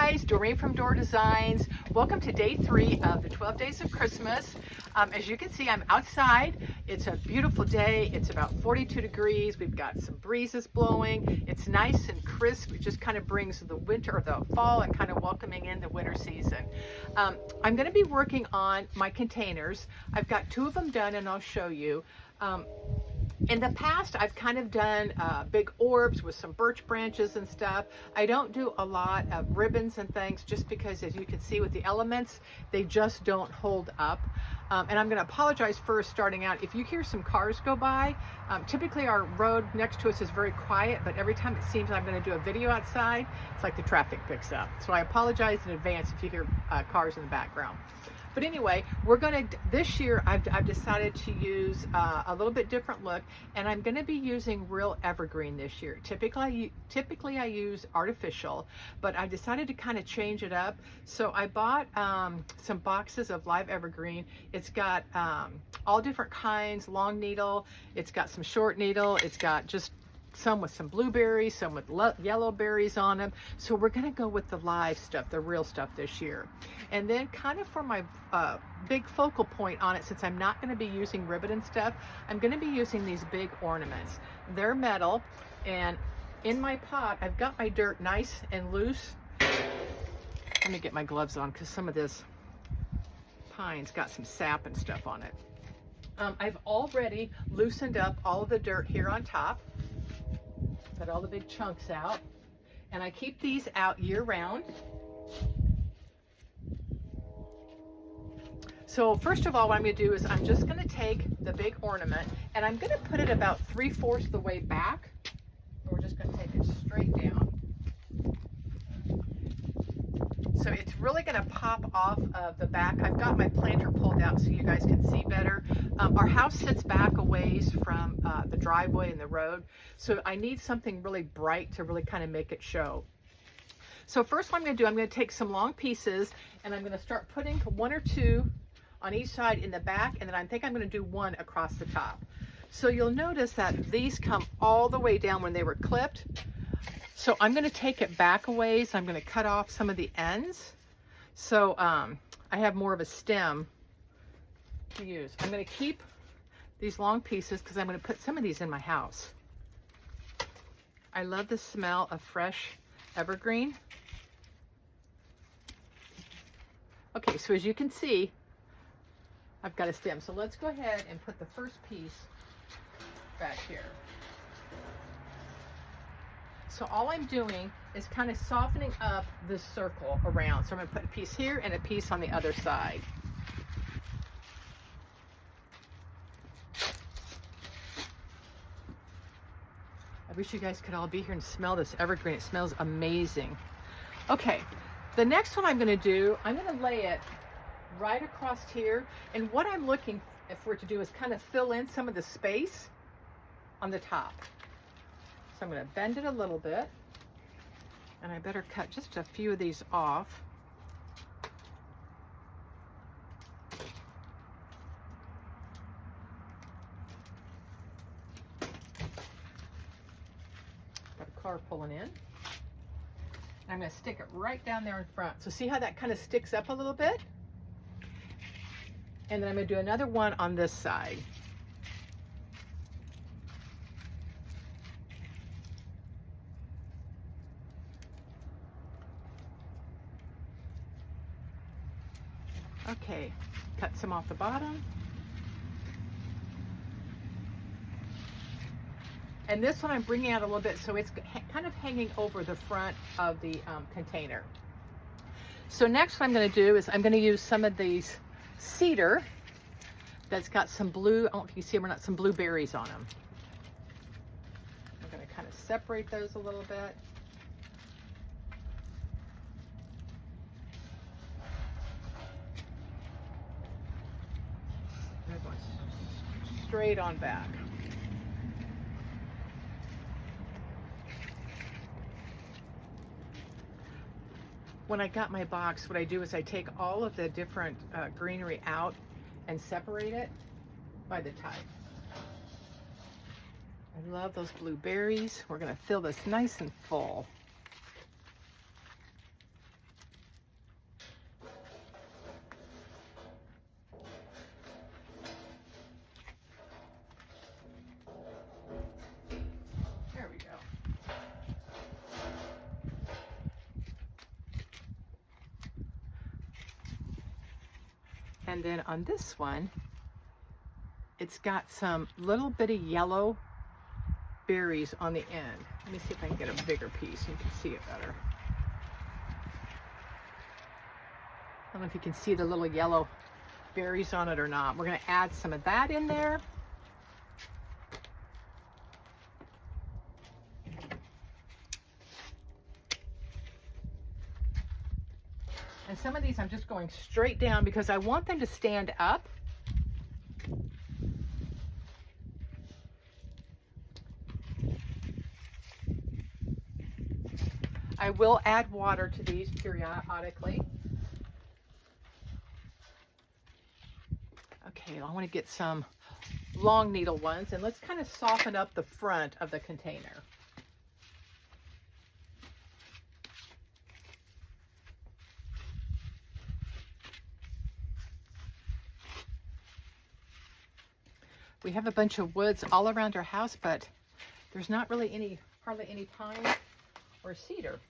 guys, Doreen from Door Designs. Welcome to day 3 of the 12 days of Christmas. As you can see, I'm outside. It's a beautiful day. It's about 42 degrees. We've got some breezes blowing. It's nice and crisp. It just kind of brings the winter or the fall and kind of welcoming in the winter season. I'm going to be working on my containers. I've got 2 of them done and I'll show you. In the past, I've kind of done big orbs with some birch branches and stuff. I don't do a lot of ribbons and things just because, as you can see with the elements, they just don't hold up. And I'm going to apologize first starting out. If you hear some cars go by, typically our road next to us is very quiet, but every time it seems I'm going to do a video outside, it's like the traffic picks up. So I apologize in advance if you hear cars in the background. But anyway, this year I've decided to use a little bit different look, and I'm going to be using real evergreen this year. Typically I use artificial, but I decided to kind of change it up. So I bought some boxes of live evergreen. It's got all different kinds, long needle, it's got some short needle, it's got just some with some blueberries, some with yellow berries on them. So we're going to go with the live stuff, the real stuff this year. And then kind of for my big focal point on it, since I'm not going to be using ribbon and stuff, I'm going to be using these big ornaments. They're metal, and in my pot, I've got my dirt nice and loose. Let me get my gloves on because some of this pine's got some sap and stuff on it. I've already loosened up all of the dirt here on top. Got all the big chunks out, and I keep these out year round. So first of all, what I'm going to do is I'm just going to take the big ornament and I'm going to put it about 3/4 the way back. We're just going to take it straight down. So it's really going to pop off of the back. I've got my planter pulled out so you guys can see better. Our house sits back a ways from the driveway and the road, so I need something really bright to really kind of make it show. So first what I'm going to do, I'm going to take some long pieces and I'm going to start putting 1 or 2 on each side in the back, and then I think I'm going to do 1 across the top. So you'll notice that these come all the way down when they were clipped. So I'm going to take it back a ways. I'm going to cut off some of the ends. So I have more of a stem to use. I'm going to keep these long pieces because I'm going to put some of these in my house. I love the smell of fresh evergreen. Okay, so as you can see, I've got a stem. So let's go ahead and put the first piece back here. So all I'm doing is kind of softening up this circle around. So I'm going to put a piece here and a piece on the other side. I wish you guys could all be here and smell this evergreen. It smells amazing. Okay, the next one I'm going to do, I'm going to lay it right across here. And what I'm looking for it to do is kind of fill in some of the space on the top. So I'm going to bend it a little bit, and I better cut just a few of these off. Got a car pulling in. I'm going to stick it right down there in front. So see how that kind of sticks up a little bit? And then I'm going to do another one on this side. Okay, cut some off the bottom. And this one I'm bringing out a little bit so it's kind of hanging over the front of the container. So next what I'm going to do is I'm going to use some of these cedar that's got some blue, I don't know if you see them or not, some blueberries on them. I'm going to kind of separate those a little bit. I'm going straight on back. When I got my box, what I do is I take all of the different greenery out and separate it by the type. I love those blueberries. We're going to fill this nice and full. And then on this one, it's got some little bitty yellow berries on the end. Let me see if I can get a bigger piece so you can see it better. I don't know if you can see the little yellow berries on it or not. We're going to add some of that in there. And some of these I'm just going straight down because I want them to stand up. I will add water to these periodically. Okay, I want to get some long needle ones, and let's kind of soften up the front of the container. We have a bunch of woods all around our house, but there's not really hardly any pine or cedar.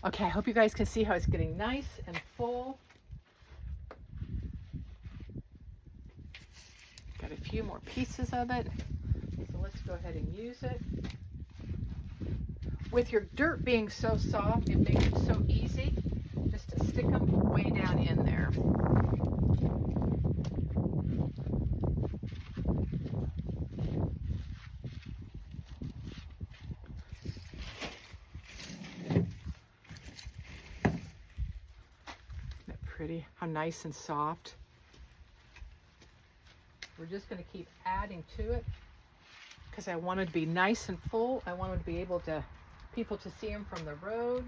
Okay, I hope you guys can see how it's getting nice and full. Got a few more pieces of it, so let's go ahead and use it. With your dirt being so soft, it makes it so easy just to stick them way down in there. Pretty, how nice and soft. We're just going to keep adding to it because I want it to be nice and full. I want it to be able to, people to see them from the road.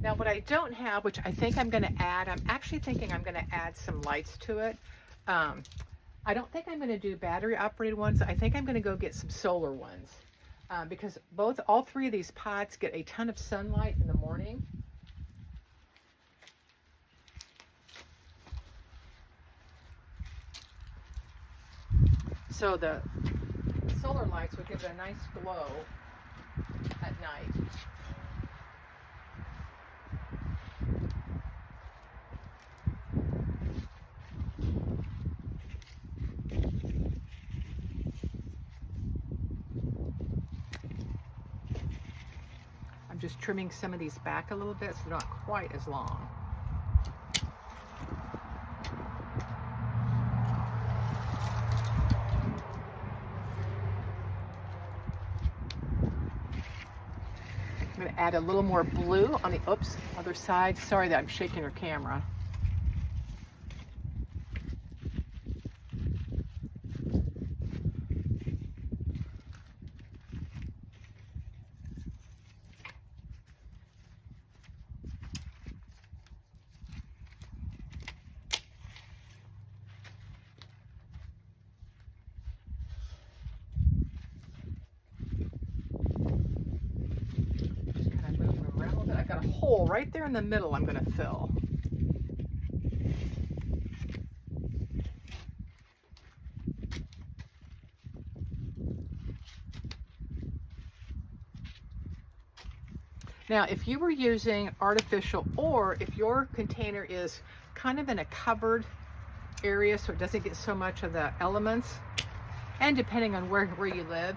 Now what I don't have, which I think I'm going to add, I'm actually thinking I'm going to add some lights to it. I don't think I'm going to do battery operated ones. I think I'm going to go get some solar ones because all three of these pots get a ton of sunlight in the morning. So the solar lights would give it a nice glow at night. I'm just trimming some of these back a little bit so they're not quite as long. I'm going to add a little more blue on the other side. Sorry that I'm shaking your camera. Hole right there in the middle I'm going to fill. Now if you were using artificial, or if your container is kind of in a covered area so it doesn't get so much of the elements, and depending on where you live,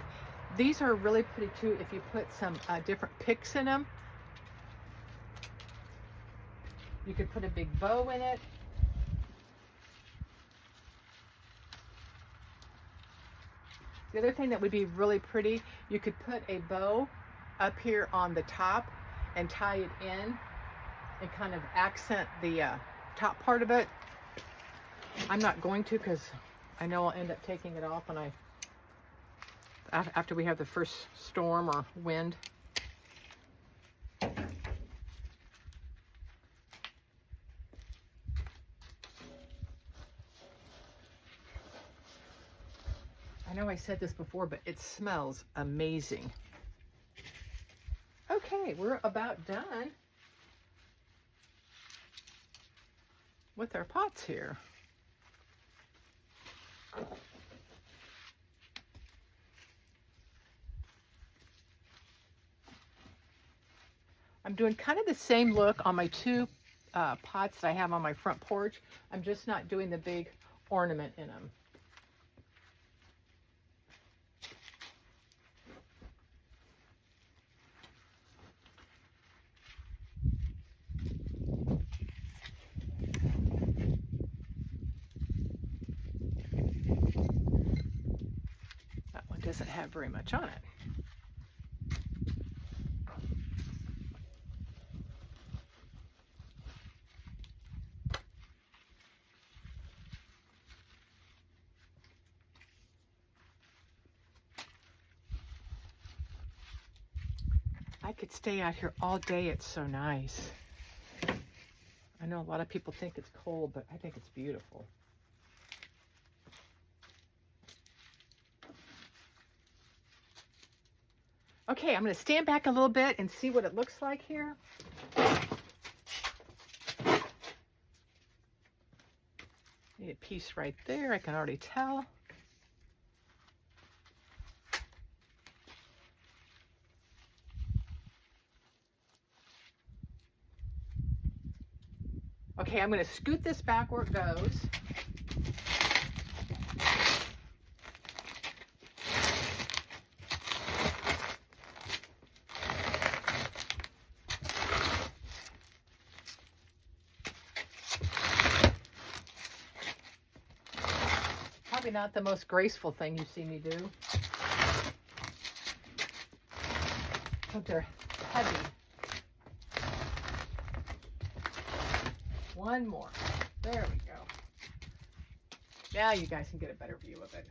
these are really pretty too if you put some different picks in them. You could put a big bow in it. The other thing that would be really pretty, you could put a bow up here on the top and tie it in and kind of accent the top part of it. I'm not going to because I know I'll end up taking it off when after we have the first storm or wind. know I said this before, but it smells amazing. Okay, we're about done with our pots here. I'm doing kind of the same look on my two pots that I have on my front porch. I'm just not doing the big ornament in them. That one doesn't have very much on it. I could stay out here all day. It's so nice. I know a lot of people think it's cold, but I think it's beautiful. Okay, I'm going to stand back a little bit and see what it looks like here. Need a piece right there, I can already tell. Okay, I'm going to scoot this back where it goes. Probably not the most graceful thing you see me do. But they're heavy. One more. There we go. Now you guys can get a better view of it.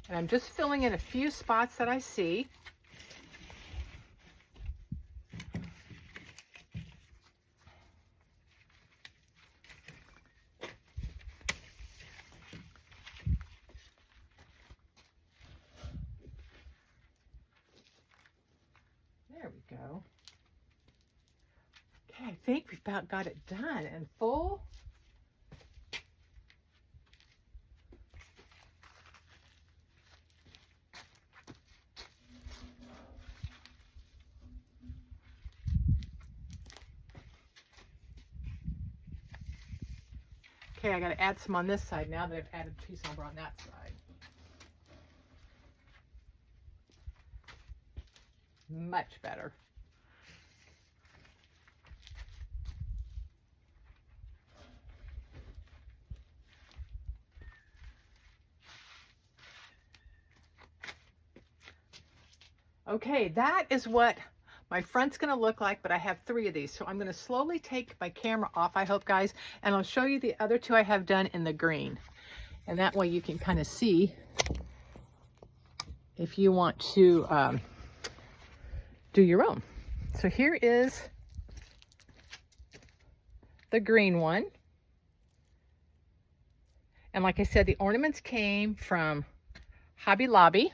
And I'm just filling in a few spots that I see. There we go. Okay, I think we've about got it done and full. Okay, I got to add some on this side now that I've added a piece over on that side. Much better. Okay, that is what my front's going to look like, but I have 3 of these. So I'm going to slowly take my camera off, I hope, guys, and I'll show you the other 2 I have done in the green. And that way you can kind of see if you want to do your own. So here is the green one. And like I said, the ornaments came from Hobby Lobby.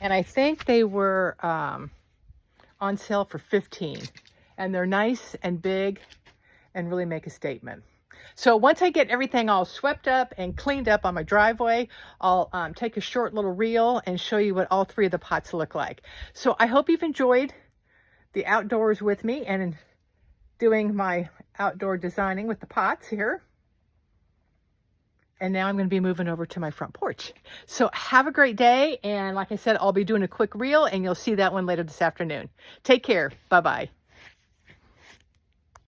And I think they were on sale for $15. And they're nice and big and really make a statement. So once I get everything all swept up and cleaned up on my driveway, I'll take a short little reel and show you what all 3 of the pots look like. So I hope you've enjoyed the outdoors with me and doing my outdoor designing with the pots here. And now I'm going to be moving over to my front porch. So have a great day. And like I said, I'll be doing a quick reel and you'll see that one later this afternoon. Take care. Bye-bye.